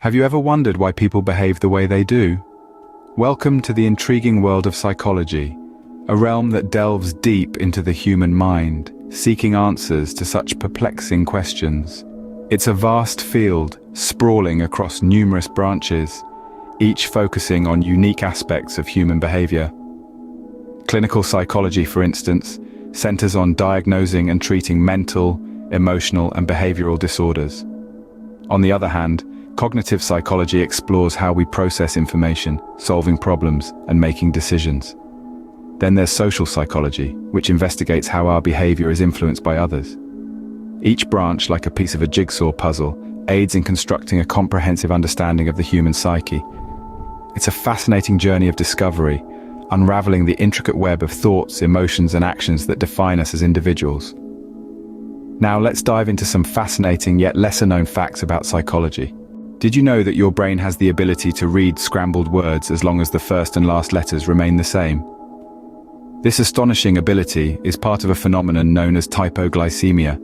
Have you ever wondered why people behave the way they do? Welcome to the intriguing world of psychology, a realm that delves deep into the human mind, seeking answers to such perplexing questions. It's a vast field, sprawling across numerous branches, each focusing on unique aspects of human behavior. Clinical psychology, for instance, centers on diagnosing and treating mental, emotional, and behavioral disorders. On the other hand, cognitive psychology explores how we process information, solving problems, and making decisions. Then there's social psychology, which investigates how our behavior is influenced by others. Each branch, like a piece of a jigsaw puzzle, aids in constructing a comprehensive understanding of the human psyche. It's a fascinating journey of discovery, unraveling the intricate web of thoughts, emotions, and actions that define us as individuals. Now let's dive into some fascinating yet lesser-known facts about psychology. Did you know that your brain has the ability to read scrambled words as long as the first and last letters remain the same? This astonishing ability is part of a phenomenon known as typoglycemia.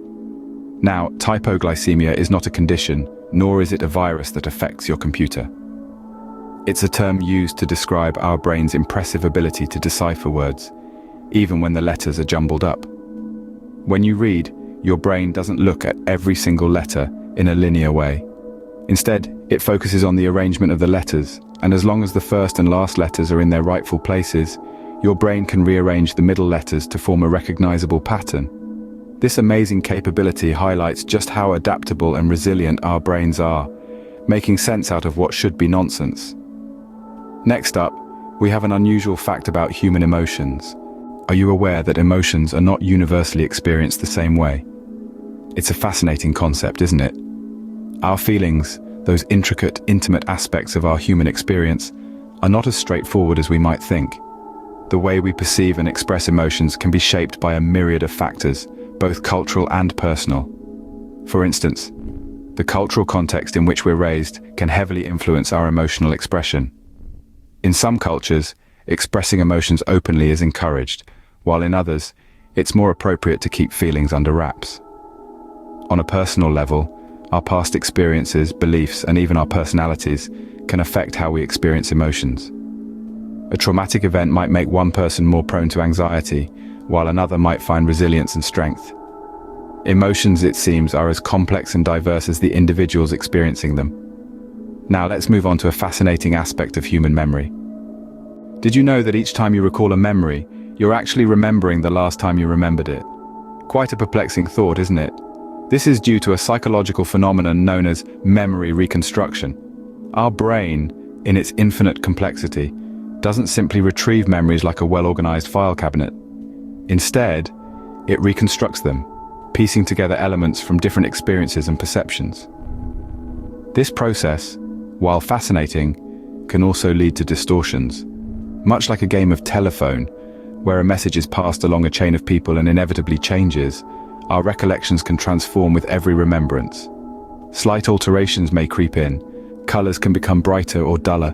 Now, typoglycemia is not a condition, nor is it a virus that affects your computer. It's a term used to describe our brain's impressive ability to decipher words, even when the letters are jumbled up. When you read, your brain doesn't look at every single letter in a linear way. Instead, it focuses on the arrangement of the letters, and as long as the first and last letters are in their rightful places, your brain can rearrange the middle letters to form a recognizable pattern. This amazing capability highlights just how adaptable and resilient our brains are, making sense out of what should be nonsense. Next up, we have an unusual fact about human emotions. Are you aware that emotions are not universally experienced the same way? It's a fascinating concept, isn't it? Our feelings, those intricate, intimate aspects of our human experience, are not as straightforward as we might think. The way we perceive and express emotions can be shaped by a myriad of factors, both cultural and personal. For instance, the cultural context in which we're raised can heavily influence our emotional expression. In some cultures, expressing emotions openly is encouraged, while in others, it's more appropriate to keep feelings under wraps. On a personal level, our past experiences, beliefs, and even our personalities can affect how we experience emotions. A traumatic event might make one person more prone to anxiety, while another might find resilience and strength. Emotions, it seems, are as complex and diverse as the individuals experiencing them. Now let's move on to a fascinating aspect of human memory. Did you know that each time you recall a memory, you're actually remembering the last time you remembered it? Quite a perplexing thought, isn't it? This is due to a psychological phenomenon known as memory reconstruction. Our brain, in its infinite complexity, doesn't simply retrieve memories like a well-organized file cabinet. Instead, it reconstructs them, piecing together elements from different experiences and perceptions. This process, while fascinating, can also lead to distortions. Much like a game of telephone, where a message is passed along a chain of people and inevitably changes, our recollections can transform with every remembrance. Slight alterations may creep in, colors can become brighter or duller,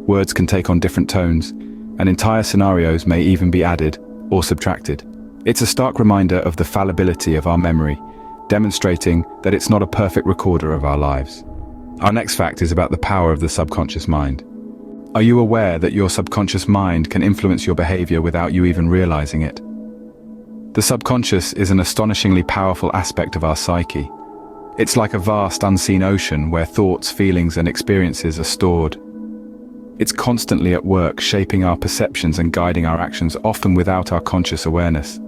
words can take on different tones, and entire scenarios may even be added or subtracted. It's a stark reminder of the fallibility of our memory, demonstrating that it's not a perfect recorder of our lives. Our next fact is about the power of the subconscious mind. Are you aware that your subconscious mind can influence your behavior without you even realizing it? The subconscious is an astonishingly powerful aspect of our psyche. It's like a vast unseen ocean where thoughts, feelings, and experiences are stored. It's constantly at work, shaping our perceptions and guiding our actions, often without our conscious awareness.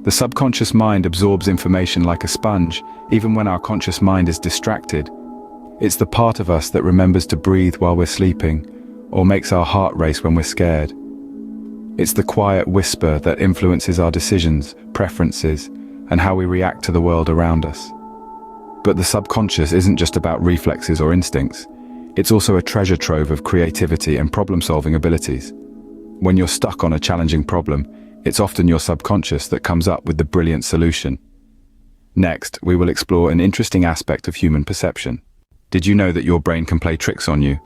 The subconscious mind absorbs information like a sponge, even when our conscious mind is distracted. It's the part of us that remembers to breathe while we're sleeping, or makes our heart race when we're scared. It's the quiet whisper that influences our decisions, preferences, and how we react to the world around us. But the subconscious isn't just about reflexes or instincts. It's also a treasure trove of creativity and problem-solving abilities. When you're stuck on a challenging problem, it's often your subconscious that comes up with the brilliant solution. Next, we will explore an interesting aspect of human perception. Did you know that your brain can play tricks on you,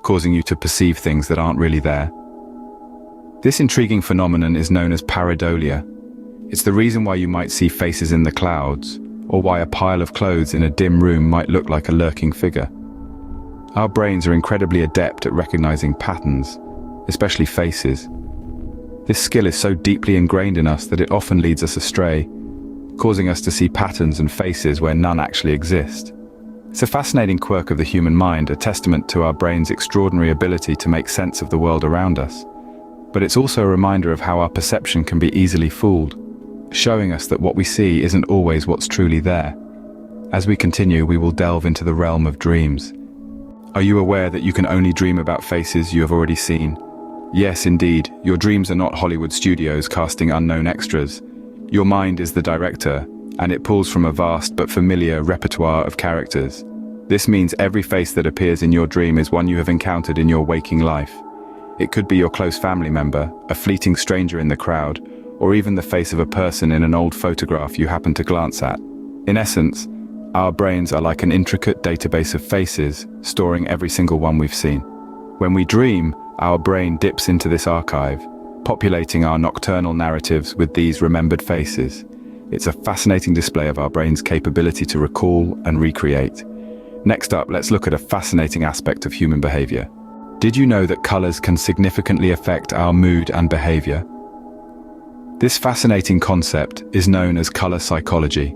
causing you to perceive things that aren't really there? This intriguing phenomenon is known as pareidolia. It's the reason why you might see faces in the clouds, or why a pile of clothes in a dim room might look like a lurking figure. Our brains are incredibly adept at recognizing patterns, especially faces. This skill is so deeply ingrained in us that it often leads us astray, causing us to see patterns and faces where none actually exist. It's a fascinating quirk of the human mind, a testament to our brain's extraordinary ability to make sense of the world around us. But it's also a reminder of how our perception can be easily fooled, showing us that what we see isn't always what's truly there. As we continue, we will delve into the realm of dreams. Are you aware that you can only dream about faces you have already seen? Yes, indeed, your dreams are not Hollywood studios casting unknown extras. Your mind is the director, and it pulls from a vast but familiar repertoire of characters. This means every face that appears in your dream is one you have encountered in your waking life. It could be your close family member, a fleeting stranger in the crowd, or even the face of a person in an old photograph you happen to glance at. In essence, our brains are like an intricate database of faces, storing every single one we've seen. When we dream, our brain dips into this archive, populating our nocturnal narratives with these remembered faces. It's a fascinating display of our brain's capability to recall and recreate. Next up, let's look at a fascinating aspect of human behavior. Did you know that colors can significantly affect our mood and behavior? This fascinating concept is known as color psychology.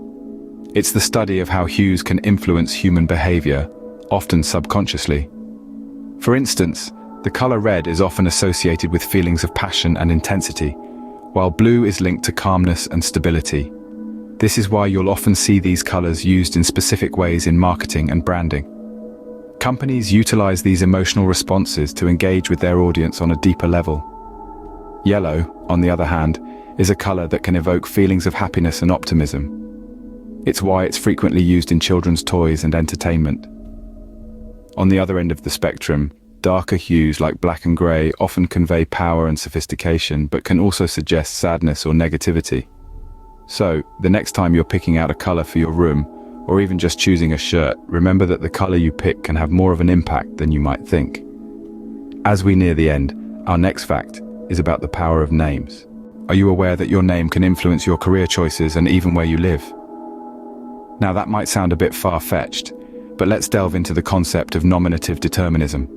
It's the study of how hues can influence human behavior, often subconsciously. For instance, the color red is often associated with feelings of passion and intensity, while blue is linked to calmness and stability. This is why you'll often see these colors used in specific ways in marketing and branding. Companies utilize these emotional responses to engage with their audience on a deeper level. Yellow, on the other hand, is a color that can evoke feelings of happiness and optimism. It's why it's frequently used in children's toys and entertainment. On the other end of the spectrum, darker hues like black and grey often convey power and sophistication, but can also suggest sadness or negativity. So, the next time you're picking out a color for your room, or even just choosing a shirt, remember that the color you pick can have more of an impact than you might think. As we near the end, our next fact is about the power of names. Are you aware that your name can influence your career choices and even where you live? Now that might sound a bit far-fetched, but let's delve into the concept of nominative determinism.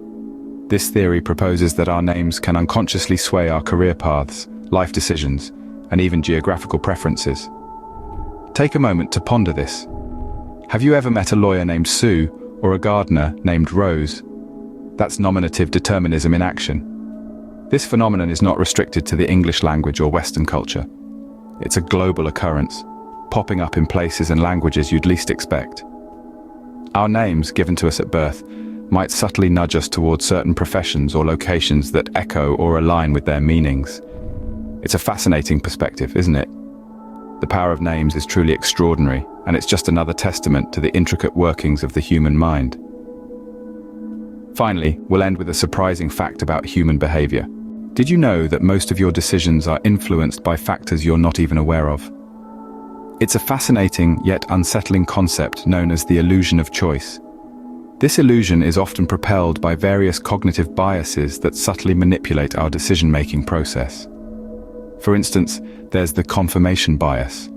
This theory proposes that our names can unconsciously sway our career paths, life decisions, and even geographical preferences. Take a moment to ponder this. Have you ever met a lawyer named Sue or a gardener named Rose? That's nominative determinism in action. This phenomenon is not restricted to the English language or Western culture. It's a global occurrence, popping up in places and languages you'd least expect. Our names, given to us at birth, might subtly nudge us towards certain professions or locations that echo or align with their meanings. It's a fascinating perspective, isn't it? The power of names is truly extraordinary, and it's just another testament to the intricate workings of the human mind. Finally, we'll end with a surprising fact about human behavior. Did you know that most of your decisions are influenced by factors you're not even aware of? It's a fascinating yet unsettling concept known as the illusion of choice. This illusion is often propelled by various cognitive biases that subtly manipulate our decision-making process. For instance, there's the confirmation bias,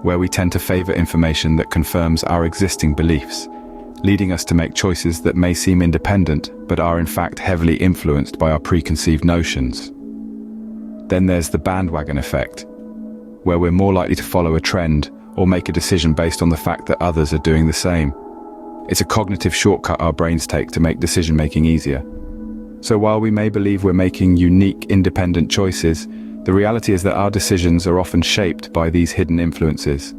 where we tend to favor information that confirms our existing beliefs, leading us to make choices that may seem independent but are in fact heavily influenced by our preconceived notions. Then there's the bandwagon effect, where we're more likely to follow a trend or make a decision based on the fact that others are doing the same. It's a cognitive shortcut our brains take to make decision-making easier. So while we may believe we're making unique, independent choices, the reality is that our decisions are often shaped by these hidden influences.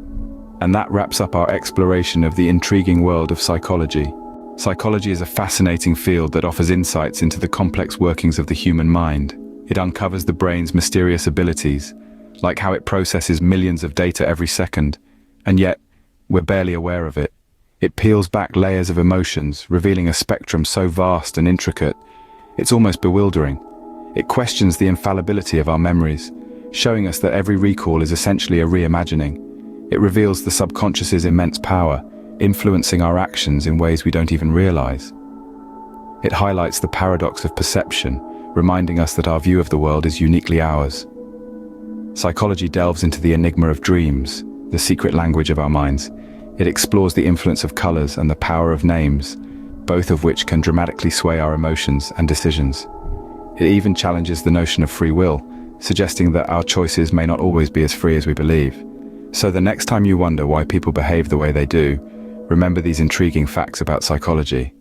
And that wraps up our exploration of the intriguing world of psychology. Psychology is a fascinating field that offers insights into the complex workings of the human mind. It uncovers the brain's mysterious abilities, like how it processes millions of data every second, and yet we're barely aware of it. It peels back layers of emotions, revealing a spectrum so vast and intricate, it's almost bewildering. It questions the infallibility of our memories, showing us that every recall is essentially a reimagining. It reveals the subconscious's immense power, influencing our actions in ways we don't even realize. It highlights the paradox of perception, reminding us that our view of the world is uniquely ours. Psychology delves into the enigma of dreams, the secret language of our minds. It explores the influence of colors and the power of names, both of which can dramatically sway our emotions and decisions. It even challenges the notion of free will, suggesting that our choices may not always be as free as we believe. So the next time you wonder why people behave the way they do, remember these intriguing facts about psychology.